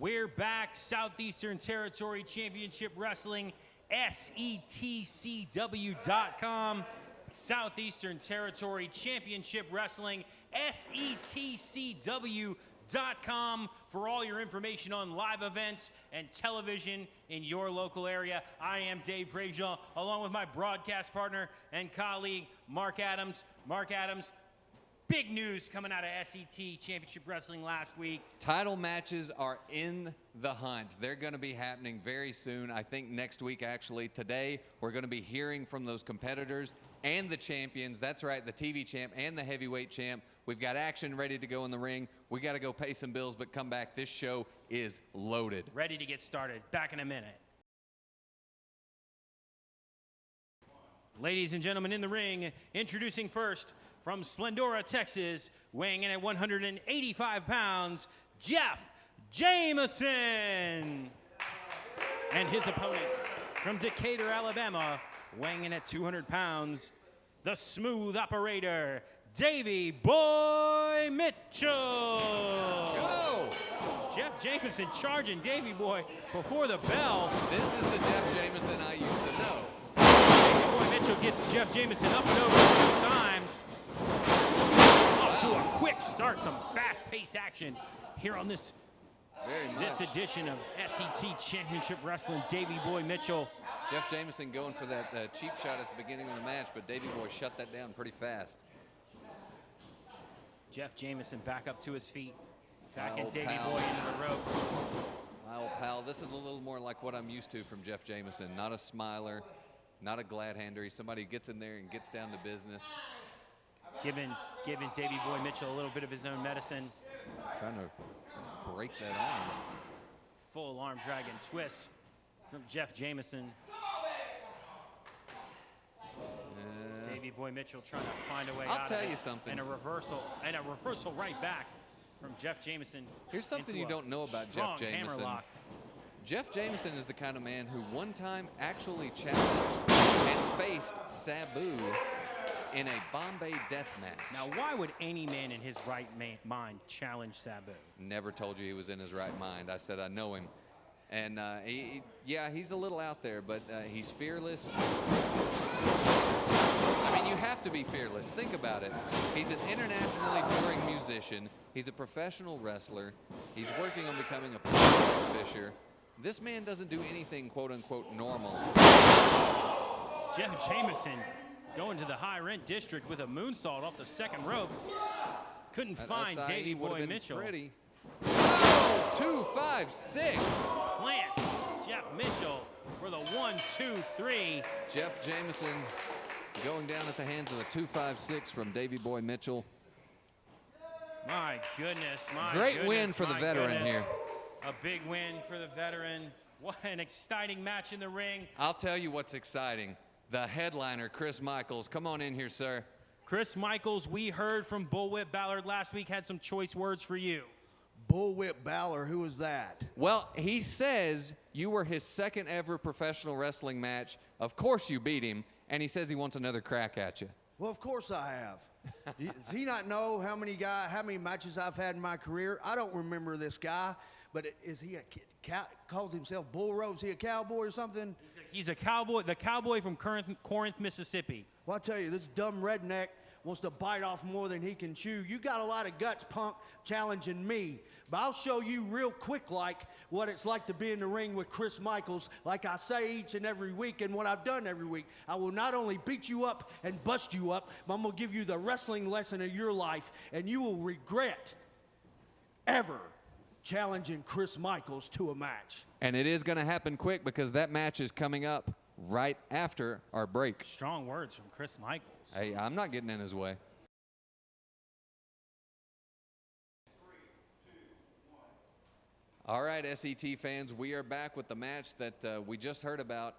We're back. Southeastern Territory Championship Wrestling, SETCW.com. Southeastern Territory Championship Wrestling, SETCW.com for all your information on live events and television in your local area. I am Dave Braziel, along with my broadcast partner and colleague, Mark Adams. Mark Adams, big news coming out of SET Championship Wrestling last week. Title matches are in the hunt. They're going to be happening very soon. I think next week, actually. Today, we're going to be hearing from those competitors and the champions. That's right, the TV champ and the heavyweight champ. We've got action ready to go in the ring. We got to go pay some bills, but come back. This show is loaded. Ready to get started. Back in a minute. Ladies and gentlemen, in the ring, introducing first from Splendora, Texas, weighing in at 185 pounds, Jeff Jameson. And his opponent from Decatur, Alabama, weighing in at 200 pounds, the smooth operator, Davey Boy Mitchell. Go! Jeff Jameson charging Davey Boy before the bell. This is the Jeff Jameson I used to know. Davey Boy Mitchell gets Jeff Jameson up and over 2 times. Off to a quick start, some fast-paced action here on this edition of SET Championship Wrestling. Davey Boy Mitchell. Jeff Jameson going for that cheap shot at the beginning of the match, but Davey Boy shut that down pretty fast. Jeff Jameson back up to his feet. Back My in old Davey pal. Boy into the ropes. My old pal, this is a little more like what I'm used to from Jeff Jameson. Not a smiler, not a glad-hander. He's somebody who gets in there and gets down to business. Giving Davey Boy Mitchell a little bit of his own medicine. Trying to break that arm. Full arm drag and twist from Jeff Jameson. Davey Boy Mitchell trying to find a way out of it. I'll tell you something. And a reversal right back from Jeff Jameson. Here's something you don't know about Jeff Jameson. Jeff Jameson is the kind of man who one time actually challenged and faced Sabu in a Bombay death match. Now, why would any man in his right mind challenge Sabu? Never told you he was in his right mind. I said I know him. And yeah, he's a little out there, but he's fearless. I mean, you have to be fearless. Think about it. He's an internationally touring musician. He's a professional wrestler. He's working on becoming a prize fisher. This man doesn't do anything, quote unquote, normal. Jeff Jameson going to the high rent district with a moonsault off the second ropes. Couldn't find Davey Boy Mitchell. Pretty. Oh, 2-5-6. Plants Jeff Mitchell for the 1-2-3. Jeff Jameson going down at the hands of a 2-5-6 from Davey Boy Mitchell. My goodness, Great win for the veteran here. A big win for the veteran. What an exciting match in the ring. I'll tell you what's exciting. The headliner, Chris Michaels. Come on in here, sir. Chris Michaels, we heard from Bullwhip Ballard last week, had some choice words for you. Bullwhip Ballard, who was that? Well, he says you were his second ever professional wrestling match. Of course you beat him, and he says he wants another crack at you. Well, of course I have. Does he not know how many matches I've had in my career? I don't remember this guy, but is he calls himself Bull Rope? Is he a cowboy or something? He's a cowboy, the cowboy from Corinth, Mississippi. Well, I tell you, this dumb redneck wants to bite off more than he can chew. You got a lot of guts, punk, challenging me. But I'll show you real quick what it's like to be in the ring with Chris Michaels, like I say each and every week and what I've done every week. I will not only beat you up and bust you up, but I'm going to give you the wrestling lesson of your life, and you will regret ever challenging Chris Michaels to a match. And it is going to happen quick because that match is coming up right after our break. Strong words from Chris Michaels. Hey, I'm not getting in his way. All right, SET fans, we are back with the match that we just heard about.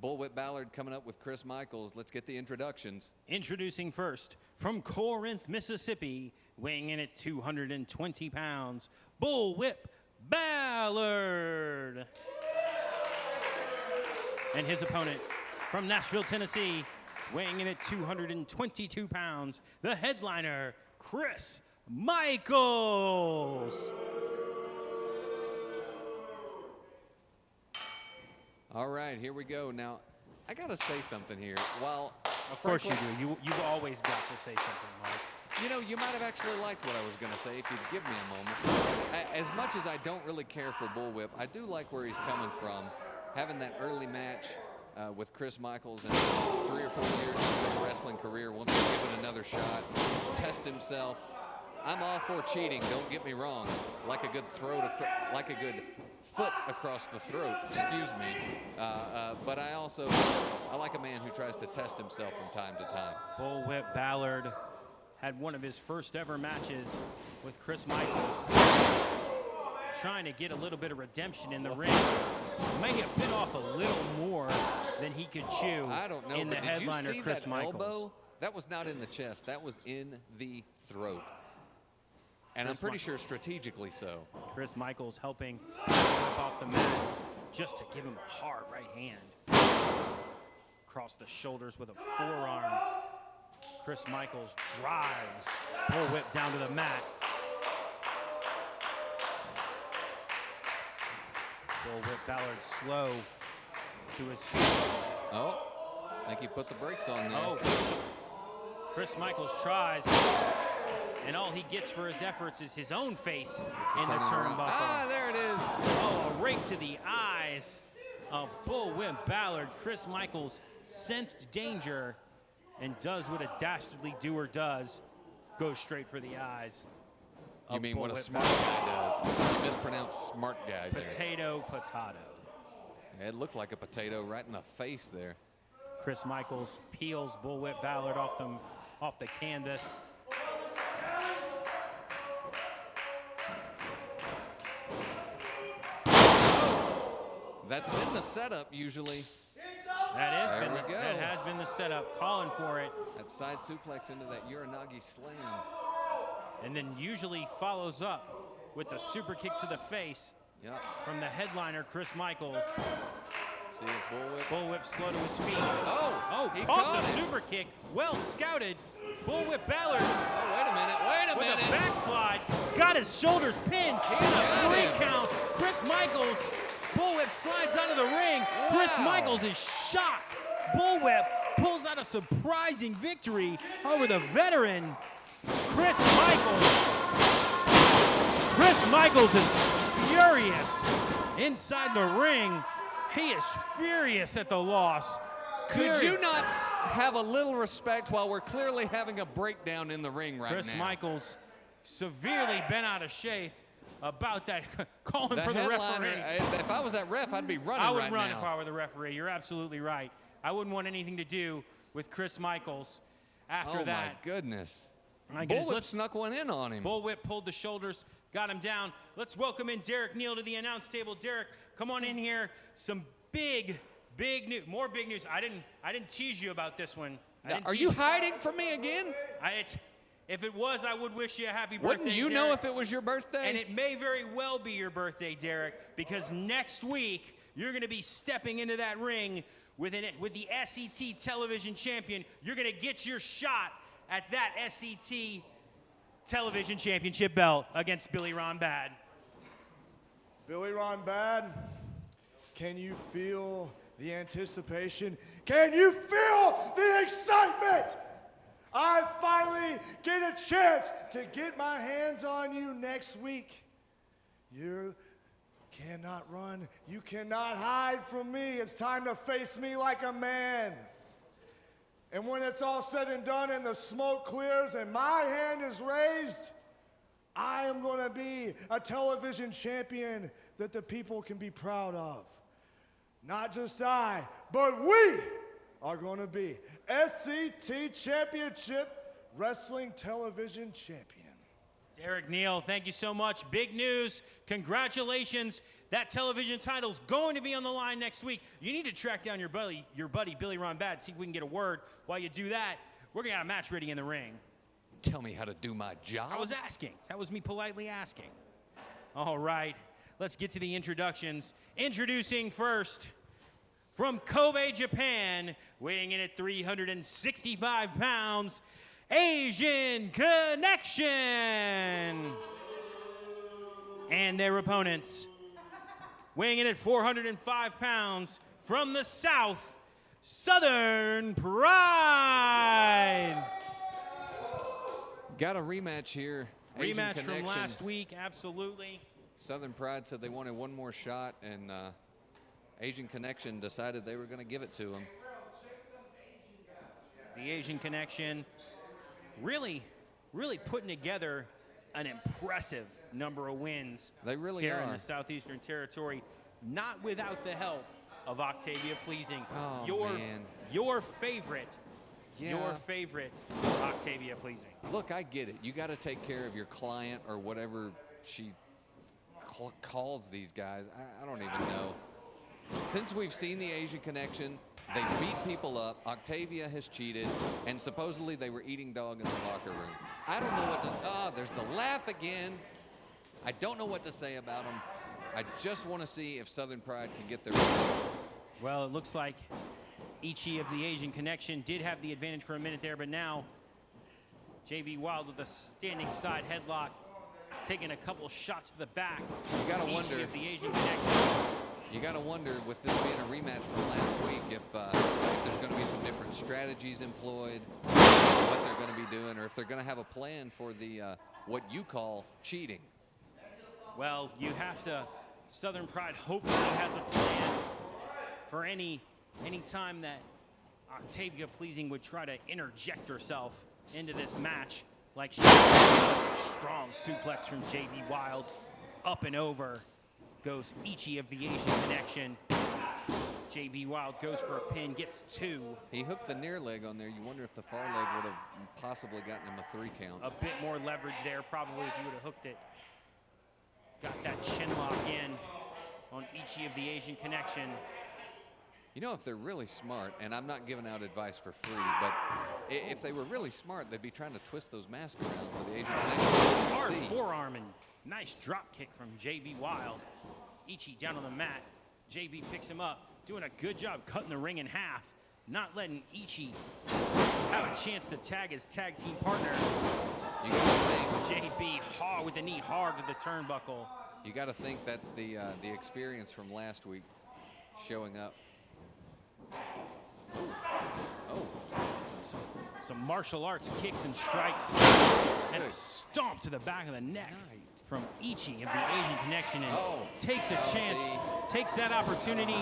Bullwhip Ballard coming up with Chris Michaels. Let's get the introductions. Introducing first, from Corinth, Mississippi, weighing in at 220 pounds, Bullwhip Ballard. And his opponent, from Nashville, Tennessee, weighing in at 222 pounds, the headliner, Chris Michaels. All right, here we go. Now, I got to say something here. While Of course you do. You've always got to say something, Mike. You know, you might have actually liked what I was going to say if you'd give me a moment. As much as I don't really care for Bullwhip, I do like where he's coming from. Having that early match with Chris Michaels and 3 or 4 years of his wrestling career, wants to give it another shot, test himself. I'm all for cheating, don't get me wrong. Like a good like a good foot across the throat, excuse me. But I like a man who tries to test himself from time to time. Bullwhip Ballard had one of his first ever matches with Chris Michaels, trying to get a little bit of redemption in the ring. May have bit off a little more than he could chew. I don't know, in the but headliner, did you see Chris that Michaels. elbow? That was not in the chest. That was in the throat. And I'm pretty sure strategically so. Chris Michaels helping Bullwhip off the mat just to give him a hard right hand. Across the shoulders with a forearm. Chris Michaels drives Bullwhip down to the mat. Bullwhip Ballard slow to his feet. Oh, I think he put the brakes on there. Oh, Chris Michaels tries, and all he gets for his efforts is his own face in the turnbuckle. Ah, there it is. Oh, a rake to the eyes of Bullwhip Ballard. Chris Michaels sensed danger and does what a dastardly doer does, goes straight for the eyes. You mean what a Bullwhip smart Ballard. guy does. You mispronounced smart guy there. Potato. It looked like a potato right in the face there. Chris Michaels peels Bullwhip Ballard off the canvas. That's been the setup usually. That we go. has been the setup, calling for it, That side suplex into that Uranagi slam. and then usually follows up with the super kick to the face Yep. from the headliner, Chris Michaels. See if Bullwhip. Bullwhip slow to his feet. Oh, he caught caught the it. super kick. Well scouted. Bullwhip Ballard Oh, wait a minute. with a backslide. Got his shoulders pinned. In a got 3 him. count. Chris Michaels. Bullwhip slides out of the ring. Chris Wow. Michaels is shocked. Bullwhip pulls out a surprising victory over the veteran, Chris Michaels. Chris Michaels is furious inside the ring. He is furious at the loss. Could you not have a little respect while we're clearly having a breakdown in the ring right Chris now? Michaels severely bent out of shape about that, calling The for the headliner, referee. if I was that ref, I'd be running I would right run now. if I were the referee. You're absolutely right. I wouldn't want anything to do with Chris Michaels after Oh, that. my goodness. My goodness, Bullwhip let's- snuck one in on him. Bullwhip pulled the shoulders, got him down. Let's welcome in Derek Neal to the announce table. Derek, come on in here. Some big news. More big news. I didn't tease you about this one. Are you hiding from me again? If it was, I would wish you a happy birthday, Wouldn't you know Derek. if it was your birthday? And it may very well be your birthday, Derek, because next week you're going to be stepping into that ring with the SET television champion. You're going to get your shot at that SET television championship belt against Billy Ron Bad. Billy Ron Bad, can you feel the anticipation? Can you feel the excitement? I finally get a chance to get my hands on you next week. You cannot run. You cannot hide from me. It's time to face me like a man. And when it's all said and done and the smoke clears and my hand is raised, I am going to be a television champion that the people can be proud of. Not just I, but we are going to be SCT Championship Wrestling Television Champion. Derek Neal, thank you so much. Big news. Congratulations. That television title's going to be on the line next week. You need to track down your buddy Billy Ron Bad, see if we can get a word. While you do that, we're going to have a match ready in the ring. Tell me how to do my job. I was asking. That was me politely asking. All right, let's get to the introductions. Introducing first, from Kobe, Japan, weighing in at 365 pounds, Asian Connection. And their opponents, weighing in at 405 pounds, from the South, Southern Pride. Got a rematch here. Asian Rematch from Connection. last week, absolutely. Southern Pride said they wanted one more shot, and Asian Connection decided they were going to give it to them. The Asian Connection really putting together an impressive number of wins. They really here are. in the Southeastern Territory, not without the help of Octavia Pleasing. Oh, man. Your favorite. Yeah. Your favorite Octavia Pleasing. Look, I get it. You got to take care of your client or whatever she calls these guys. I don't even know. Since we've seen the Asian Connection, they beat people up. Octavia has cheated, and supposedly they were eating dog in the locker room. I don't know what to. Oh, there's the laugh again. I don't know what to say about them. I just want to see if Southern Pride can get their. Well, it looks like Ichi of the Asian Connection did have the advantage for a minute there, but now JB Wild with a standing side headlock, taking a couple shots to the back. You gotta Ichi wonder. of the Asian Connection. You got to wonder, with this being a rematch from last week, if there's going to be some different strategies employed, what they're going to be doing, or if they're going to have a plan for the what you call cheating. Well, you have to. Southern Pride hopefully has a plan for any time that Octavia Pleasing would try to interject herself into this match, like she did. A strong suplex from JB Wild, up and over goes Ichi of the Asian Connection. JB Wild goes for a pin, gets 2. He hooked the near leg on there. You wonder if the far leg would have possibly gotten him a 3 count. A bit more leverage there, probably, if he would have hooked it. Got that chin lock in on Ichi of the Asian Connection. You know, if they're really smart, and I'm not giving out advice for free, but if they were really smart, they'd be trying to twist those masks around so the Asian Connection Hard wouldn't see. forearm and nice drop kick from JB Wild. Ichi down on the mat. JB picks him up, doing a good job cutting the ring in half, not letting Ichi have a chance to tag his tag team partner. You got to think. JB hard with the knee hard to the turnbuckle. You got to think that's the experience from last week showing up. Oh. Some martial arts kicks and strikes, and a stomp to the back of the neck from Ichi of the Asian Connection, and takes a chance, see. takes that opportunity,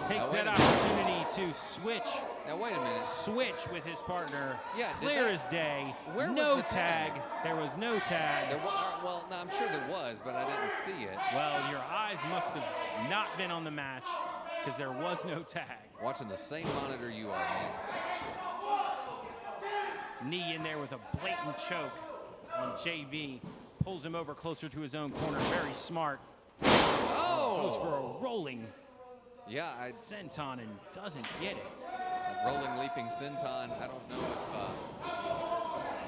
takes Now, wait that a minute. opportunity to switch Now, wait a minute. with his partner. Yeah, did clear that- as day. Where was No the tag. tag? There was no tag. There well, no, I'm sure there was, but I didn't see it. Well, your eyes must have not been on the match because there was no tag. Watching the same monitor you are, man. Knee in there with a blatant choke on JB. Pulls him over closer to his own corner. Very smart. Goes for a rolling Yeah, senton and doesn't get it. rolling leaping senton. I don't know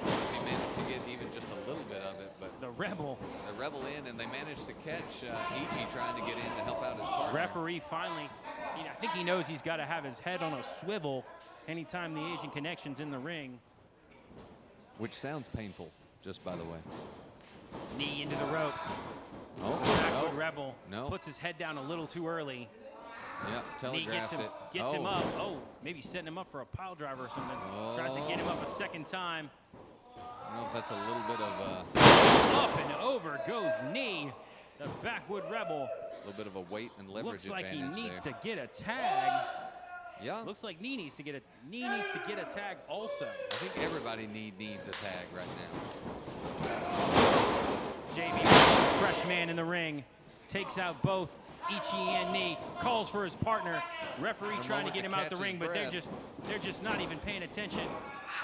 if he managed to get even just a little bit of it, but The Rebel the Rebel in, and they managed to catch Ichi trying to get in to help out his partner. referee finally, I think he knows he's got to have his head on a swivel anytime the Asian Connection's in the ring. Which sounds painful, just by the way. Knee into the ropes. Oh, Backward no. Rebel No. puts his head down a little too early. Yep, Knee telegraphed gets it. him up. Oh, maybe setting him up for a pile driver or something. Tries to get him up a second time. I don't know if that's a little bit of Up and over goes knee. The Backwood Rebel a little bit of a weight and leverage looks like he advantage needs there. to get a tag. Yeah, Looks like knee needs to get a tag also. I think everybody needs a tag right now. JB, fresh man in the ring, takes out both Ichi and Knee, calls for his partner. Referee trying to moment get to him out catch the his ring, but they're breath. just not even paying attention.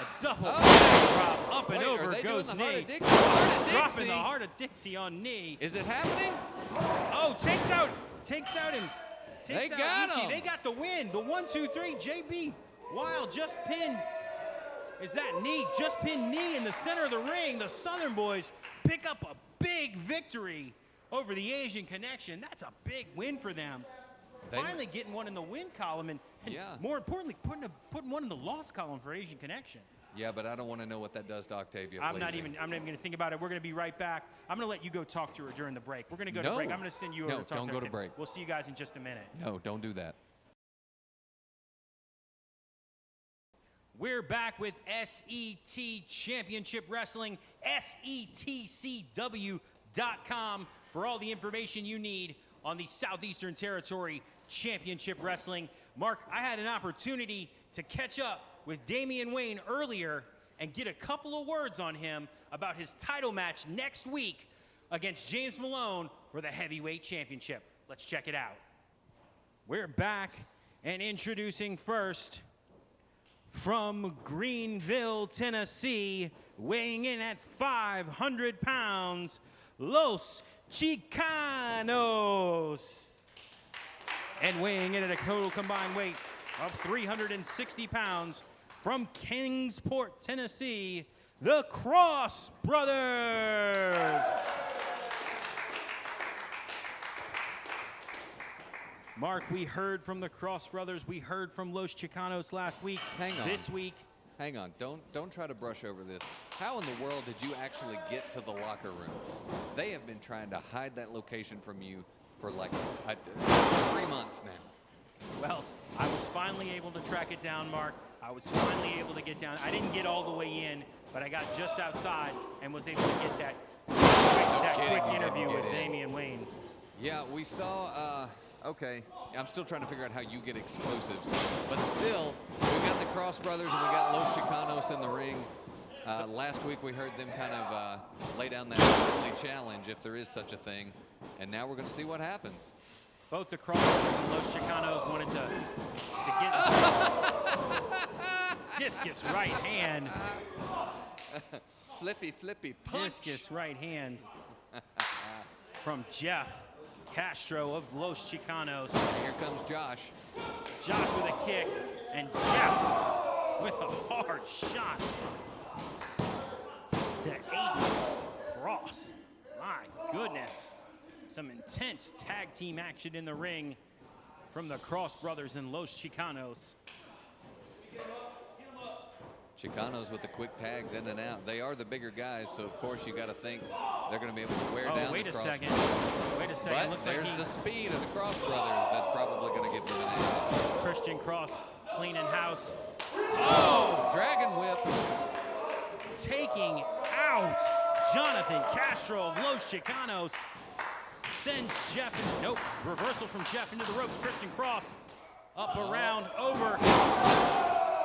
A double Oh. drop, up and Wait, over are they goes doing the Knee. Heart of Dixie? Heart of Dropping Dixie? the Heart of Dixie on Knee. Is it happening? Oh, takes out him. They Takes out got Ichi. him. They got the win. The 1, 2, 3. JB Wild just pinned. Is that Knee? Just pinned Knee in the center of the ring. The Southern boys pick up a big victory over the Asian Connection. That's a big win for them. They- Finally getting one in the win column and Yeah. more importantly, putting one in the loss column for Asian Connection. Yeah, but I don't want to know what that does to Octavia. I'm not Blazy. even going to think about it. We're going to be right back. I'm going to let you go talk to her during the break. We're going to go to break. I'm going to send you over No, to talk don't to go her, to Tim. break. We'll see you guys in just a minute. No, don't do that. We're back with SET Championship Wrestling, SETCW.com for all the information you need on the Southeastern Territory Championship Wrestling. Mark, I had an opportunity to catch up with Damian Wayne earlier and get a couple of words on him about his title match next week against James Malone for the Heavyweight Championship. Let's check it out. We're back and introducing first, from Greenville, Tennessee, weighing in at 500 pounds, Los Chicanos. And weighing in at a total combined weight of 360 pounds, from Kingsport, Tennessee, the Cross Brothers. Mark, we heard from the Cross Brothers. We heard from Los Chicanos last week. Hang on. This week. Hang on. Don't try to brush over this. How in the world did you actually get to the locker room? They have been trying to hide that location from you for like 3 months now. Well, I was finally able to track it down, Mark. I was finally able to get down. I didn't get all the way in, but I got just outside and was able to get that quick interview with Damian Wayne. Yeah, we saw, okay, I'm still trying to figure out how you get exclusives. But still, we've got the Cross Brothers and we got Los Chicanos in the ring. Last week we heard them kind of lay down that early challenge, if there is such a thing. And now we're going to see what happens. Both the Cross Brothers and Los Chicanos wanted to get discus right hand. Flippy punch. Discus right hand from Jeff Castro of Los Chicanos. Here comes Josh. Josh with a kick, and Jeff with a hard shot to Aiden Cross. My goodness. Some intense tag team action in the ring from the Cross Brothers and Los Chicanos. Chicanos with the quick tags in and out. They are the bigger guys, so of course you got to think they're going to be able to wear down wait the a Cross second. Brothers. Wait a second. But Looks there's like the speed of the Cross Brothers. That's probably going to give them an edge. Christian Cross cleaning house. Oh, Dragon Whip. Taking out Jonathan Castro of Los Chicanos. Sends Jeff, nope, reversal from Jeff into the ropes. Christian Cross up, around, over.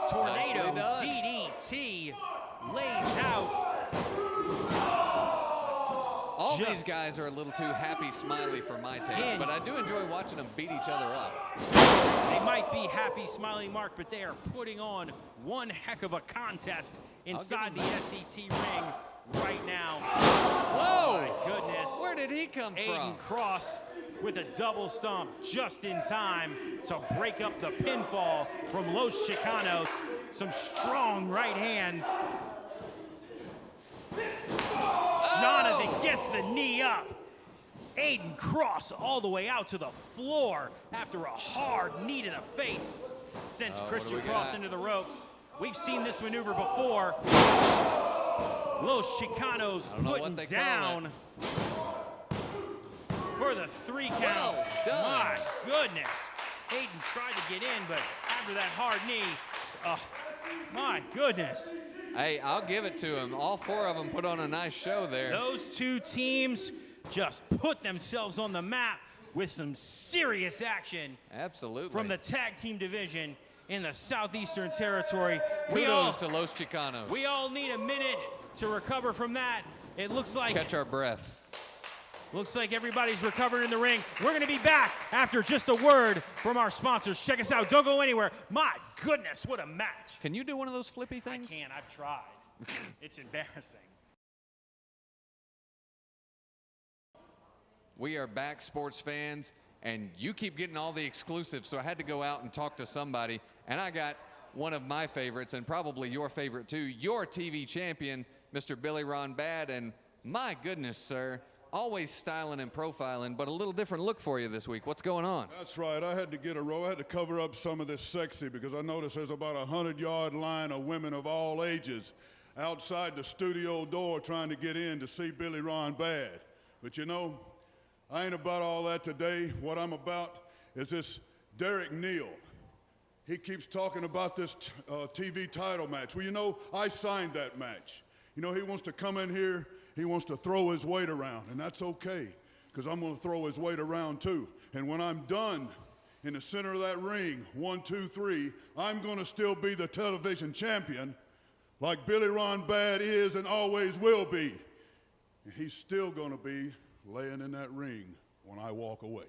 Tornado DDT lays out. All these guys are a little too happy smiley for my taste, but I do enjoy watching them beat each other up. They might be happy smiling, Mark, but they are putting on one heck of a contest inside the SET ring right now. Whoa! My goodness. Where did he come from? Aiden Cross with a double stomp just in time to break up the pinfall from Los Chicanos. Some strong right hands. Jonathan gets the knee up. Aiden Cross all the way out to the floor after a hard knee to the face. Sends Christian Cross into the ropes. We've seen this maneuver before. Los Chicanos putting down for the 3 count. Well done. My goodness. Aiden tried to get in, but after that hard knee, my goodness. Hey, I'll give it to him. All 4 of them put on a nice show there. Those 2 teams just put themselves on the map with some serious action. Absolutely. From the tag team division in the Southeastern Territory. Kudos to Los Chicanos. We all need a minute to recover from that. It looks like catch our breath. Looks like everybody's recovered in the ring. We're going to be back after just a word from our sponsors. Check us out. Don't go anywhere. My goodness, what a match. Can you do one of those flippy things? I can. I've tried. It's embarrassing. We are back, sports fans, and you keep getting all the exclusives, so I had to go out and talk to somebody, and I got one of my favorites, and probably your favorite too, your TV champion, Mr. Billy Ron Bad, and my goodness, sir, always styling and profiling, but a little different look for you this week. What's going on? That's right. I had to get a row. I had to cover up some of this sexy because I noticed there's about a 100-yard line of women of all ages outside the studio door trying to get in to see Billy Ron Bad. But you know, I ain't about all that today. What I'm about is this Derek Neal. He keeps talking about this TV title match. Well, you know, I signed that match. You know, he wants to come in here, he wants to throw his weight around, and that's okay, because I'm going to throw his weight around too. And when I'm done in the center of that ring, 1, 2, 3, I'm going to still be the television champion, like Billy Ron Bad is and always will be. And he's still going to be laying in that ring when I walk away.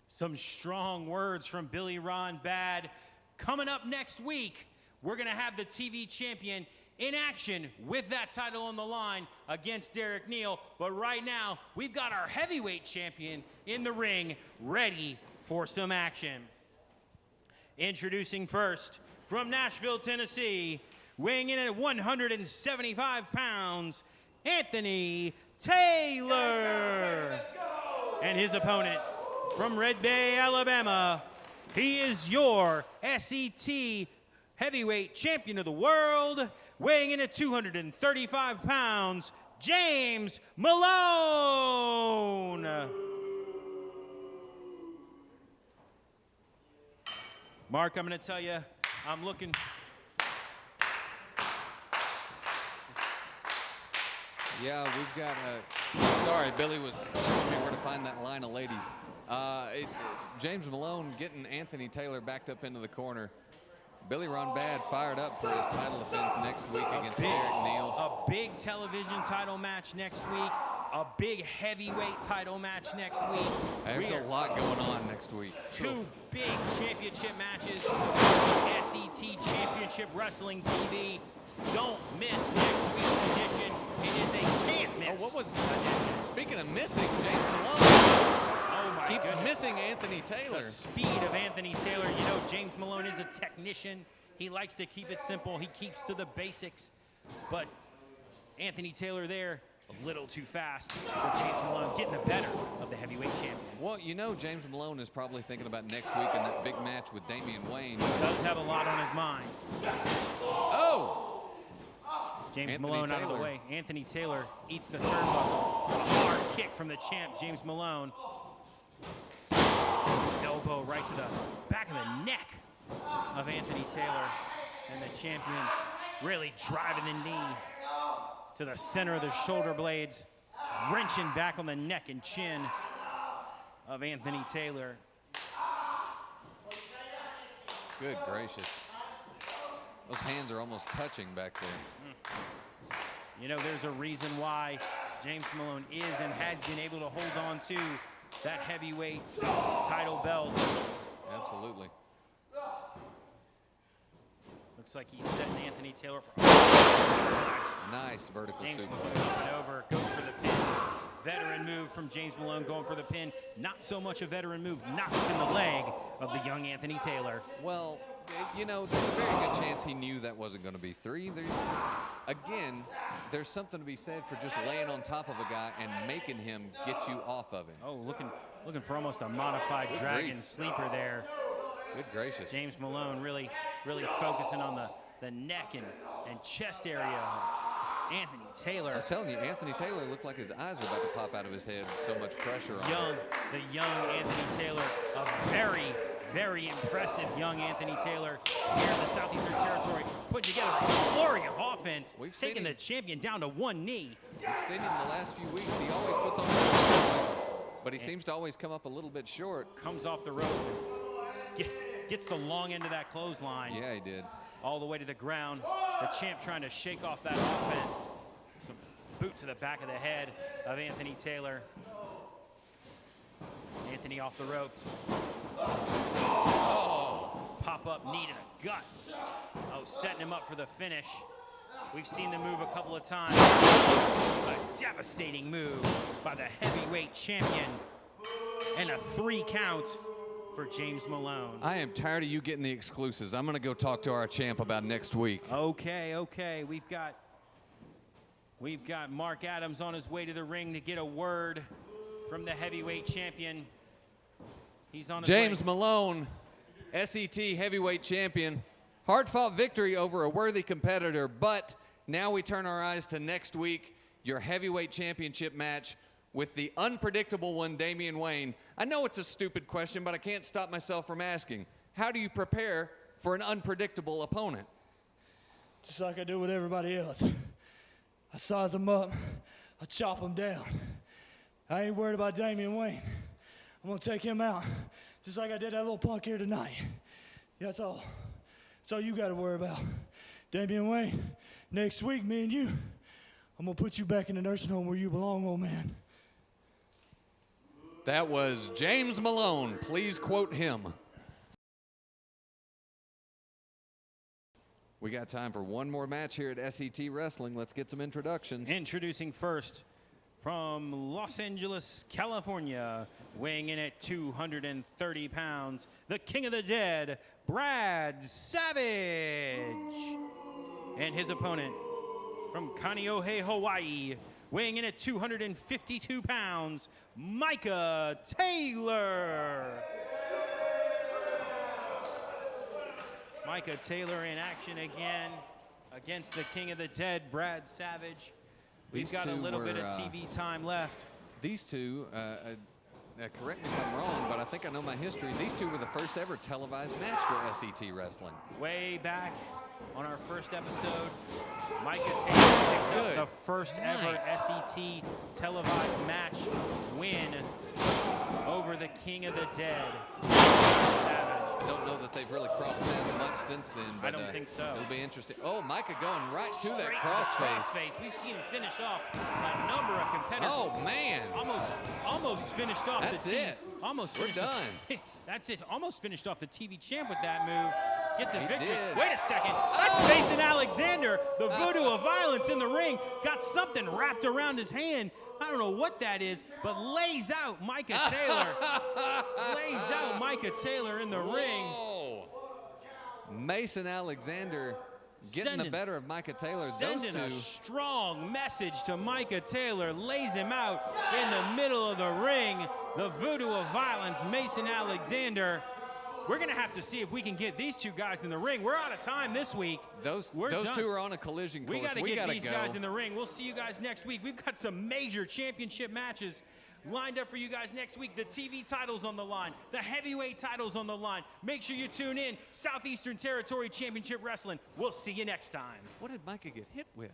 Some strong words from Billy Ron Bad. Coming up next week, we're going to have the TV champion in action with that title on the line against Derek Neal. But right now, we've got our heavyweight champion in the ring ready for some action. Introducing first, from Nashville, Tennessee, weighing in at 175 pounds, Anthony Taylor. And his opponent, from Red Bay, Alabama, he is your SET heavyweight champion of the world, weighing in at 235 pounds, James Malone. Mark, I'm going to tell you, I'm looking. Yeah, we've got sorry, Billy was showing me where to find that line of ladies. James Malone getting Anthony Taylor backed up into the corner. Billy Ron Bad fired up for his title defense next week against Derek Neal. A big television title match next week. A big heavyweight title match next week. There's a lot going on next week. 2 big championship matches. SET Championship Wrestling TV. Don't miss next week's edition. It is a can't miss edition. Speaking of missing, James Malone Oh my keeps goodness. missing Anthony Taylor. The speed of Anthony Taylor. You know, James Malone is a technician. He likes to keep it simple. He keeps to the basics. But Anthony Taylor there, a little too fast for James Malone, getting the better of the heavyweight champion. Well, you know, James Malone is probably thinking about next week in that big match with Damian Wayne. He does have a lot on his mind. Oh! James Anthony Malone out of the Taylor. way. Anthony Taylor eats the turnbuckle. A hard kick from the champ, James Malone. Elbow right to the back of the neck of Anthony Taylor. And the champion really driving the knee to the center of the shoulder blades, wrenching back on the neck and chin of Anthony Taylor. Good gracious. Those hands are almost touching back there. You know, there's a reason why James Malone is and has been able to hold on to that heavyweight title belt. Absolutely. Looks like he's setting Anthony Taylor for a suplex. Nice vertical James super. Malone goes over, goes for the pin. Veteran move from James Malone going for the pin. Not so much a veteran move, knocking the leg of the young Anthony Taylor. Well, you know, there's a very good chance he knew that wasn't going to be 3. Again, there's something to be said for just laying on top of a guy and making him get you off of him. Oh, looking for almost a modified Good dragon grief. sleeper there. Good gracious. James Malone really focusing on the neck and chest area of Anthony Taylor. I'm telling you, Anthony Taylor looked like his eyes were about to pop out of his head. So much pressure on him. The young Anthony Taylor, a very, very impressive young Anthony Taylor here in the Southeastern Territory, putting together a flurry of offense, We've seen taking him. the champion down to one knee. We've seen him the last few weeks. He always puts on a but he seems to always come up a little bit short. Comes off the rope and gets the long end of that clothesline. Yeah, he did. All the way to the ground. The champ trying to shake off that offense. Some boot to the back of the head of Anthony Taylor. Anthony off the ropes. Oh, pop-up knee to the gut. Oh, setting him up for the finish. We've seen the move a couple of times. A devastating move by the heavyweight champion. And a 3 count for James Malone. I am tired of you getting the exclusives. I'm going to go talk to our champ about next week. Okay. We've got We've got Mark Adams on his way to the ring to get a word from the heavyweight champion. He's on his James way. Malone, SET heavyweight champion. Hard-fought victory over a worthy competitor, but now we turn our eyes to next week, your heavyweight championship match with the unpredictable one, Damian Wayne. I know it's a stupid question, but I can't stop myself from asking. How do you prepare for an unpredictable opponent? Just like I do with everybody else. I size them up, I chop them down. I ain't worried about Damian Wayne. I'm gonna take him out, just like I did that little punk here tonight. Yeah, that's all. That's all you gotta worry about. Damian Wayne, next week, me and you, I'm gonna put you back in the nursing home where you belong, old man. That was James Malone. Please quote him. We got time for one more match here at SET Wrestling. Let's get some introductions. Introducing first from Los Angeles, California, weighing in at 230 pounds, the King of the Dead, Brad Savage. And his opponent from Kaneohe, Hawaii, weighing in at 252 pounds, Micah Taylor. Micah Taylor in action again against the King of the Dead, Brad Savage. We've These got a two little bit were, of TV time left. These two, correct me if I'm wrong, but I think I know my history. These two were the first ever televised match for SET Wrestling. Way back on our first episode, Micah Taylor picked Good up the first ever night. SET televised match win over the King of the Dead, Savage. I don't know that they've really crossed paths much since then, but I don't think so. It'll be interesting. Oh, Micah going right to that Straight to the crossface. crossface. We've seen him finish off a number of competitors. Oh, man. Almost finished off That's the TV. it. Almost We're finished done. That's it. Almost finished off the TV champ with that move. Gets a He victory. did. Wait a second. That's Mason Alexander, the voodoo of violence in the ring. Got something wrapped around his hand. I don't know what that is, but lays out Micah Taylor. Lays out Micah Taylor in the ring. Whoa. Mason Alexander getting the Sending- better of Micah Taylor. Those Sending a two. strong message to Micah Taylor, lays him out in the middle of the ring. The voodoo of violence, Mason Alexander. We're gonna have to see if we can get these two guys in the ring. We're out of time this week. Those done. two are on a collision course. We gotta get these go. guys in the ring. We'll see you guys next week. We've got some major championship matches lined up for you guys next week. The TV title's on the line. The heavyweight title's on the line. Make sure you tune in. Southeastern Territory Championship Wrestling. We'll see you next time. What did Micah get hit with?